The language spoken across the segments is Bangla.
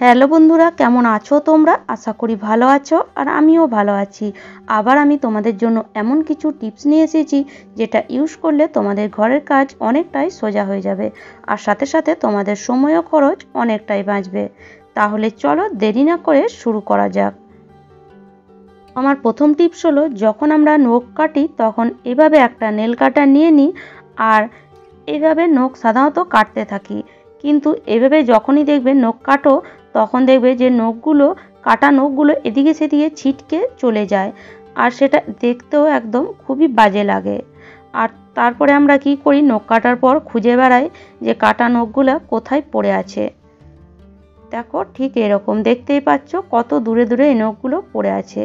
হ্যালো বন্ধুরা, কেমন আছো তোমরা? আশা করি ভালো আছো আর আমিও ভালো আছি। আবার আমি তোমাদের জন্য এমন কিছু টিপস নিয়ে এসেছি যেটা ইউজ করলে তোমাদের ঘরের কাজ অনেকটাই সোজা হয়ে যাবে আর সাথে সাথে তোমাদের সময় ও খরচ অনেকটাই বাঁচবে। তাহলে চলো দেরি না করে শুরু করা যাক। আমার প্রথম টিপস হলো, যখন আমরা নখ কাটি তখন এভাবে একটা নেল কাটার নিয়ে নিই আর এভাবে নখ সাধারণত কাটতে থাকি। কিন্তু এভাবে যখনই দেখবে নখ কাটো তখন দেখবে যে কাটা নখগুলো এদিকে সেদিকে ছিটকে চলে যায় আর সেটা দেখতেও একদম খুবই বাজে লাগে। আর তারপরে আমরা কি করি, নখ কাটার পর খুঁজে বেড়াই যে কাটা নখগুলো কোথায় পড়ে আছে। দেখো ঠিক এরকম দেখতেই পাচ্ছ কত দূরে দূরে এই নখগুলো পড়ে আছে।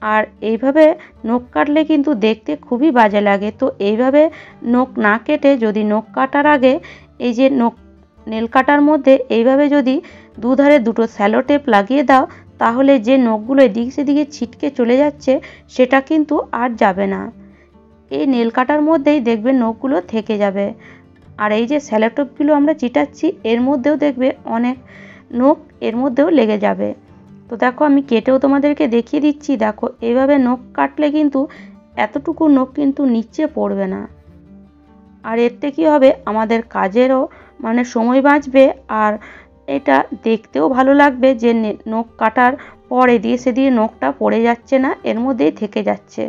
আর এইভাবে নখ কাটলে কিন্তু দেখতে খুবই বাজে লাগে। তো এইভাবে নখ না কেটে যদি নখ কাটার আগে এই যে নেল কাটার মধ্যে এইভাবে যদি দুধারে দুটো স্যালো টেপ লাগিয়ে দাও, তাহলে যে নখগুলো এদিক সেদিকে ছিটকে চলে যাচ্ছে সেটা কিন্তু আর যাবে না। এই নেল কাটার মধ্যেই দেখবে নখগুলো থেকে যাবে। আর এই যে স্যালো টেপগুলো আমরা চিটাচ্ছি এর মধ্যেও দেখবে অনেক নখ এর মধ্যেও লেগে যাবে। তো দেখো আমি কেটেও তোমাদেরকে দেখিয়ে দিচ্ছি। দেখো এইভাবে নখ কাটলে কিন্তু এতটুকু নখ কিন্তু নিচে পড়বে না। আর এতে কি হবে, আমাদের কাজেরও সময় বাঁচবে আর এটা দেখতেও ভালো লাগবে যে নখ কাটার পর এদিকে সেদিকে নখটা পড়ে যাচ্ছে না, এর মধ্যেই থেকে যাচ্ছে।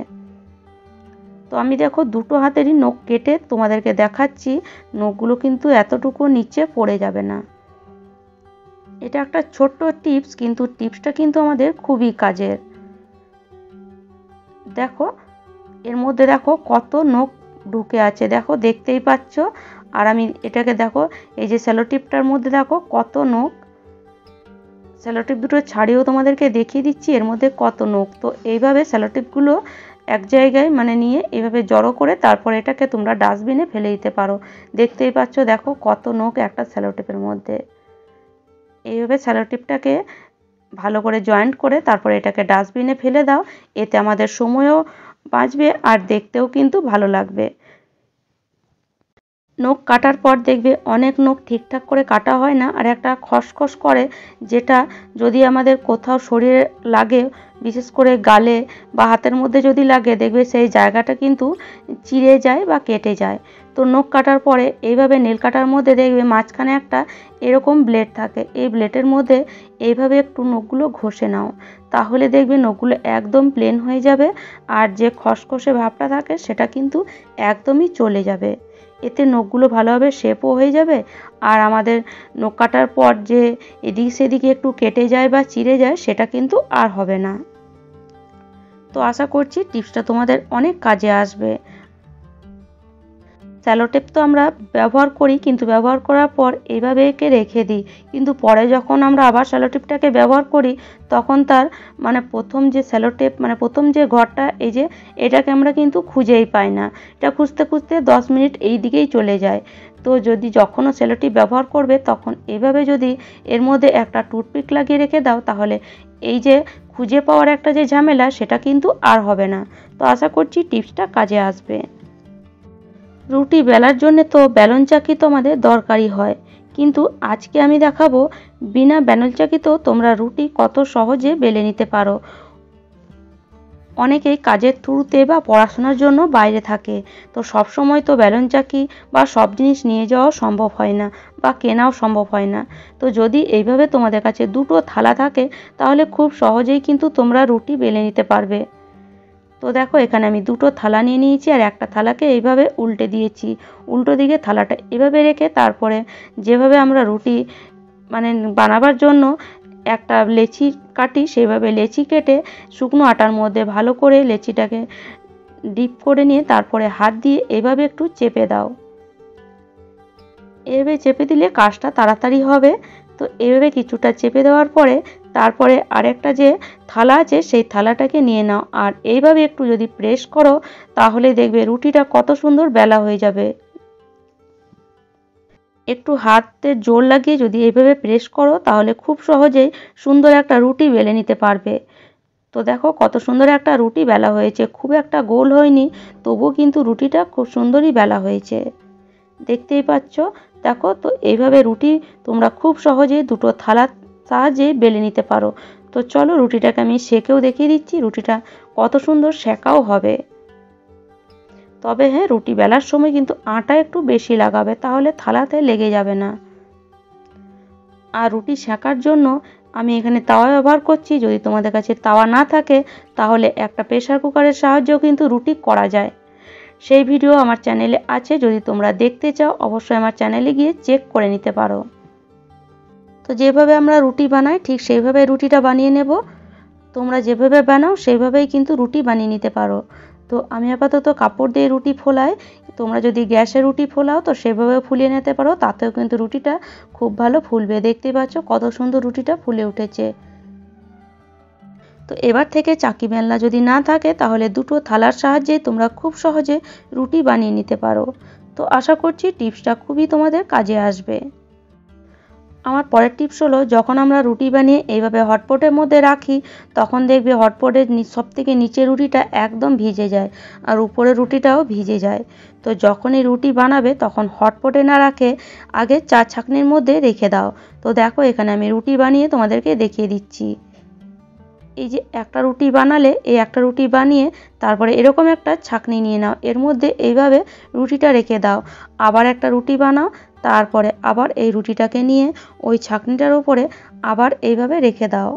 তো আমি দেখো দুটো হাতেরই নখ কেটে তোমাদেরকে দেখাচ্ছি, নখগুলো কিন্তু এতটুকু নিচে পড়ে যাবে না। এটা একটা ছোট্ট টিপস, কিন্তু টিপসটা কিন্তু আমাদের খুবই কাজের। দেখো এর মধ্যে দেখো কত নখ ঢুকে আছে, দেখো দেখতেই পাচ্ছ। আর আমি এটাকে দেখো এই যে স্যালো টিপটার মধ্যে দেখো কত নখ। স্যালো টিপ দুটো ছাড়িয়েও তোমাদেরকে দেখিয়ে দিচ্ছি এর মধ্যে কত নখ। তো এইভাবে স্যালো টিপগুলো এক জায়গায় নিয়ে এভাবে জড়ো করে তারপর এটাকে তোমরা ডাস্টবিনে ফেলে দিতে পারো। দেখতেই পাচ্ছ দেখো কত নখ একটা স্যালো টিপের মধ্যে। এইভাবে স্যালো টিপটাকে ভালো করে জয়েন্ট করে তারপরে এটাকে ডাস্টবিনে ফেলে দাও। এতে আমাদের সময়ও বাঁচবে আর দেখতেও কিন্তু ভালো লাগবে। নখ কাটার পর দেখবে অনেক নখ ঠিকঠাক করে কাটা হয় না আর একটা খসখস করে, যেটা যদি আমাদের কোথাও শরীরে লাগে, বিশেষ করে গালে বা হাতের মধ্যে যদি লাগে, দেখবে সেই জায়গাটা কিন্তু চিড়ে যায় বা কেটে যায়। তো নখ কাটার পরে এইভাবে নেল কাটার মধ্যে দেখবে মাঝখানে একটা এরকম ব্লেড থাকে, এই ব্লেডের মধ্যে এইভাবে একটু নখগুলো ঘষে নাও, তাহলে দেখবে নখগুলো একদম প্লেন হয়ে যাবে আর যে খসখসে ভাবটা থাকে সেটা কিন্তু একদমই চলে যাবে। এতে নখগুলো ভালোভাবে শেপও হয়ে যাবে আর আমাদের নখ কাটার পর যে এদিক সেদিকে একটু কেটে যায় বা চিড়ে যায় সেটা কিন্তু আর হবে না। তো আশা করছি টিপসটা তোমাদের অনেক কাজে আসবে। স্যালো টেপ তো আমরা ব্যবহার করি, কিন্তু ব্যবহার করার পর এইভাবে একে রেখে দিই, কিন্তু পরে যখন আমরা আবার স্যালো টেপটাকে ব্যবহার করি তখন তার প্রথম যে স্যালো টেপ প্রথম যে ঘরটা এই যে এটাকে আমরা কিন্তু খুঁজেই পাই না। এটা খুঁজতে খুঁজতে 10 মিনিট এই দিকেই চলে যায়। তো যদি যখনও স্যালো টেপ ব্যবহার করবে তখন এভাবে যদি এর মধ্যে একটা টুথপিক লাগিয়ে রেখে দাও, তাহলে এই যে খুঁজে পাওয়ার একটা যে ঝামেলা সেটা কিন্তু আর হবে না। তো আশা করছি টিপসটা কাজে আসবে। রুটি বেলার জন্য তো বেলন চাকি তো আমাদের দরকারই হয়, কিন্তু আজকে আমি দেখাবো বিনা বেলন চাকিতেও তোমরা রুটি কত সহজে বেলে নিতে পারো। অনেকেই কাজের থ্রুতে বা পড়াশোনার জন্য বাইরে থাকে, তো সব সময় তো বেলন চাকি বা সব জিনিস নিয়ে যাওয়া সম্ভব হয় না বা কেনাও সম্ভব হয় না। তো যদি এইভাবে তোমাদের কাছে দুটো থালা থাকে তাহলে খুব সহজেই কিন্তু তোমরা রুটি বেলে নিতে পারবে। তো দেখো এখানে আমি দুটো থালা নিয়ে নিয়েছি আর একটা থালাকে এইভাবে উল্টে দিয়েছি। উল্টো দিকে থালাটা এভাবে রেখে তারপরে যেভাবে আমরা রুটি বানাবার জন্য একটা লেচি কাটি, সেভাবে লেচি কেটে শুকনো আটার মধ্যে ভালো করে লেচিটাকে ডিপ করে নিয়ে তারপরে হাত দিয়ে এভাবে একটু চেপে দাও। এভাবে চেপে দিলে কাজটা তাড়াতাড়ি হবে। তো এভাবে কিছুটা চেপে দেওয়ার পরে তারপরে আরেকটা যে থালা আছে সেই থালাটাকে নিয়ে নাও আর এইভাবে একটু যদি প্রেস করো তাহলে দেখবে রুটিটা কত সুন্দর বেলা হয়ে যাবে। একটু হাতে জোর লাগিয়ে যদি এইভাবে প্রেস করো তাহলে খুব সহজেই সুন্দর একটা রুটি বেলে নিতে পারবে। তো দেখো কত সুন্দর একটা রুটি বেলা হয়েছে, খুব একটা গোল হয়নি, তবুও কিন্তু রুটিটা খুব সুন্দরই বেলা হয়েছে, দেখতেই পাচ্ছ। দেখো তো এইভাবে রুটি তোমরা খুব সহজেই দুটো থালার সাহায্যে বেলে নিতে পারো। তো চলো রুটিটাকে আমি সেকেও দেখিয়ে দিচ্ছি রুটিটা কত সুন্দর সেকাও হবে। তবে হ্যাঁ, রুটি বেলার সময় কিন্তু আটা একটু বেশি লাগাবে, তাহলে থালাতে লেগে যাবে না। আর রুটি সেকার জন্য আমি এখানে তাওয়া ব্যবহার করছি। যদি তোমাদের কাছে তাওয়া না থাকে তাহলে একটা প্রেসার কুকারের সাহায্যেও কিন্তু রুটি করা যায়। সেই ভিডিও আমার চ্যানেলে আছে, যদি তোমরা দেখতে চাও অবশ্যই আমার চ্যানেলে গিয়ে চেক করে নিতে পারো। তো যেভাবে আমরা রুটি বানাই ঠিক সেইভাবে রুটিটা বানিয়ে নেব। তোমরা যেভাবে বানাও সেইভাবেই কিন্তু রুটি বানিয়ে নিতে পারো। তো আমি আপাতত কাপড় দিয়ে রুটি ফোলাই, তোমরা যদি গ্যাসে রুটি ফোলাও তো সেভাবে ফুলিয়ে নিতে পারো, তাতেও কিন্তু রুটিটা খুব ভালো ফুলবে। দেখতেই পাচ্ছ কত সুন্দর রুটিটা ফুলে উঠেছে। তো এবার থেকে চাকি বেলনা যদি না থাকে তাহলে দুটো থালার সাহায্যে তোমরা খুব সহজে রুটি বানিয়ে নিতে পারো। তো আশা করছি টিপসটা খুবই তোমাদের কাজে আসবে। আমার পরের টিপস হলো, যখন আমরা রুটি বানিয়ে এইভাবে হটপটের মধ্যে রাখি তখন দেখবে হটপটের সবথেকে নিচের রুটিটা একদম ভিজে যায় আর উপরের রুটিটাও ভিজে যায়। তো যখনই রুটি বানাবে তখন হটপটে না রাখে আগে চা ছাঁকনির মধ্যে রেখে দাও। তো দেখো এখানে আমি রুটি বানিয়ে তোমাদেরকে দেখিয়ে দিচ্ছি। এই যে একটা রুটি বানালে, এই একটা রুটি বানিয়ে তারপরে এরকম একটা ছাঁকনি নিয়ে নাও, এর মধ্যে এইভাবে রুটিটা রেখে দাও। আবার একটা রুটি বানাও, তারপরে আবার এই রুটিটাকে নিয়ে ওই ছাঁকনিটার উপরে আবার এইভাবে রেখে দাও।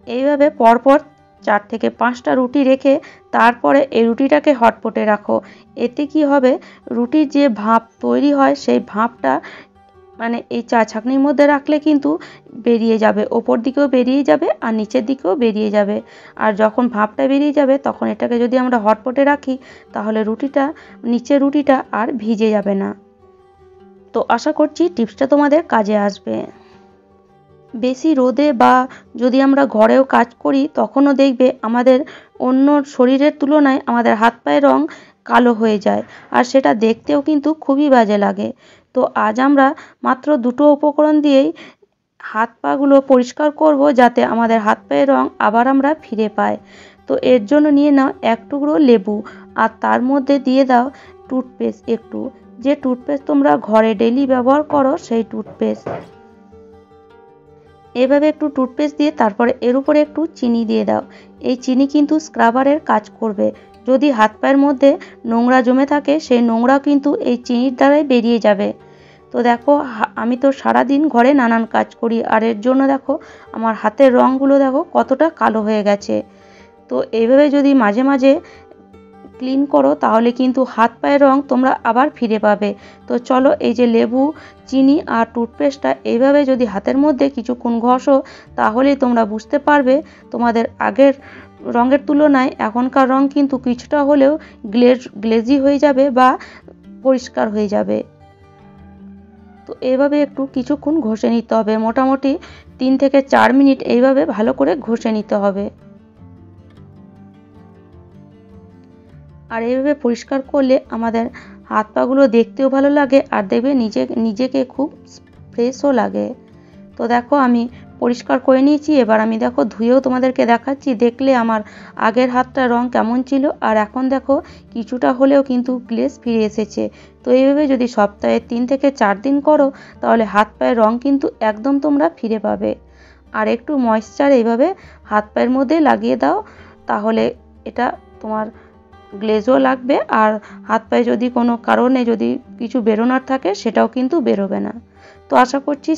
এইভাবে পরপর 4 থেকে 5টা রুটি রেখে তারপরে এই রুটিটাকে হটপটে রাখো। এতে কি হবে, রুটির যে ভাপ তৈরি হয় সেই ভাপটা মানে এই চা ছাঁকনির মধ্যে রাখলে কিন্তু বেরিয়ে যাবে, ওপর দিকেও বেরিয়ে যাবে আর নিচের দিকেও বেরিয়ে যাবে। আর যখন ভাপটা বেরিয়ে যাবে তখন এটাকে যদি আমরা হটপটে রাখি তাহলে নিচের রুটিটা আর ভিজে যাবে না। তো আশা করছি টিপসটা তোমাদের কাজে আসবে। বেশি রোদে বা যদি আমরা ঘরেও কাজ করি তখনও দেখবে আমাদের অন্য শরীরের তুলনায় আমাদের হাত পায়ের রং কালো হয়ে যায়, আর সেটা দেখতেও কিন্তু খুবই বাজে লাগে। তো আজ আমরা মাত্র দুটো উপকরণ দিয়েই হাত পাগুলো পরিষ্কার করব, যাতে আমাদের হাত পায়ের রং আবার আমরা ফিরে পাই। তো এর জন্য নিয়ে নাও 1 টুকরো লেবু, আর তার মধ্যে দিয়ে দাও টুথপেস্ট একটু, যে টুথপেস্ট তোমরা ঘরে ডেইলি ব্যবহার করো সেই টুথপেস্ট। এভাবে একটু টুথপেস্ট দিয়ে তারপরে এর উপরে একটু চিনি দিয়ে দাও। এই চিনি কিন্তু স্ক্রাবারের কাজ করবে। যদি হাত পায়ের মধ্যে নোংরা জমে থাকে সেই নোংরা কিন্তু এই চিনির দ্বারাই বেরিয়ে যাবে। তো দেখো আমি তো সারাদিন ঘরে নানান কাজ করি, আর এর জন্য দেখো আমার হাতের রঙগুলো দেখো কতটা কালো হয়ে গেছে। তো এইভাবে যদি মাঝে মাঝে ক্লিন করো তাহলে কিন্তু হাত পায়ের রং তোমরা আবার ফিরে পাবে। তো চলো এই যে লেবু, চিনি আর টুথপেস্টটা এইভাবে যদি হাতের মধ্যে কিছুক্ষণ ঘষো তাহলেই তোমরা বুঝতে পারবে তোমাদের আগের রঙের তুলনায় এখনকার রং কিন্তু কিছুটা হলেও গ্লেজি হয়ে যাবে বা পরিষ্কার হয়ে যাবে। তো এইভাবে একটু কিছুক্ষণ ঘষে নিতে হবে, মোটামুটি 3 থেকে 4 মিনিট এইভাবে ভালো করে ঘষে নিতে হবে। আর এইভাবে পরিষ্কার করলে আমাদের হাত পাগুলো দেখতেও ভালো লাগে আর দেখবে নিজেকে খুব ফ্রেশও লাগে। তো দেখো আমি পরিষ্কার করে নিয়েছি, এবার আমি দেখো ধুয়েও তোমাদেরকে দেখাচ্ছি। দেখলে আমার আগের হাতটার রং কেমন ছিল আর এখন দেখো কিছুটা হলেও কিন্তু গ্লেজ ফিরে এসেছে। তো এইভাবে যদি সপ্তাহে 3 থেকে 4 দিন করো তাহলে হাত পায়ের রং কিন্তু একদম তোমরা ফিরে পাবে। আর একটু ময়েশ্চার এইভাবে হাত পায়ের মধ্যে লাগিয়ে দাও, তাহলে এটা তোমার গ্লেজও লাগবে আর হাত পায়ে যদি কোনো কারণে যদি কিছু বেরোনোর থাকে সেটাও কিন্তু বেরোবে না। তো আশা করছি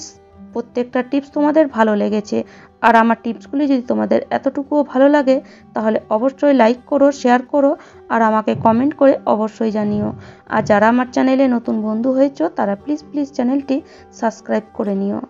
প্রত্যেকটা টিপস তোমাদের ভালো লেগেছে। আর আমার টিপসগুলি যদি তোমাদের এতটুকুও ভালো লাগে তাহলে অবশ্যই লাইক করো, শেয়ার করো আর আমাকে কমেন্ট করে অবশ্যই জানিও। আর যারা আমার চ্যানেলে নতুন বন্ধু হয়েছো তারা প্লিজ চ্যানেলটি সাবস্ক্রাইব করে নিও।